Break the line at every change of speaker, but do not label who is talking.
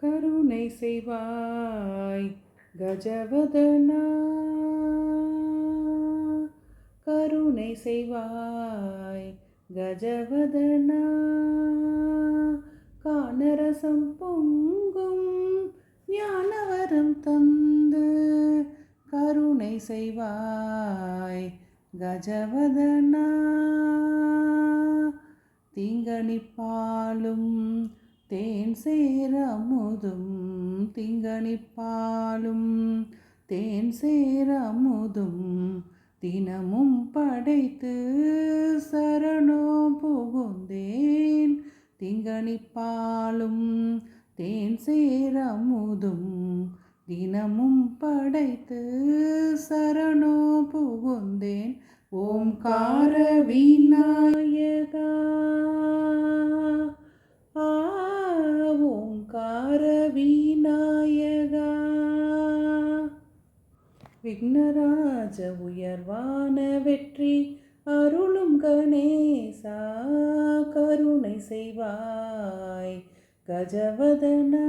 கருணை செய்வாய் கஜவதனா, கருணை செய்வாய் கஜவதனா. கானரசம் பொங்கும் ஞானவரம் தந்து கருணை செய்வாய் கஜவதனா. திங்கனிப்பாலும் தேன் சேர அமுதும், திங்கனிப்பாலும் தேன் சேர அமுதும் தினமும் படைத்து சரணோ புகுந்தேன். திங்கனிப்பாலும் தேன் சேர அமுதும் தினமும் படைத்து சரணோ புகுந்தேன். ஓம்கார விநாயகா, ஓம்கார விநாயகா. விக்னராஜ உயர்வான வெற்றி அருளும் கணேசா, கருணை செய்வாய் கஜவதனா.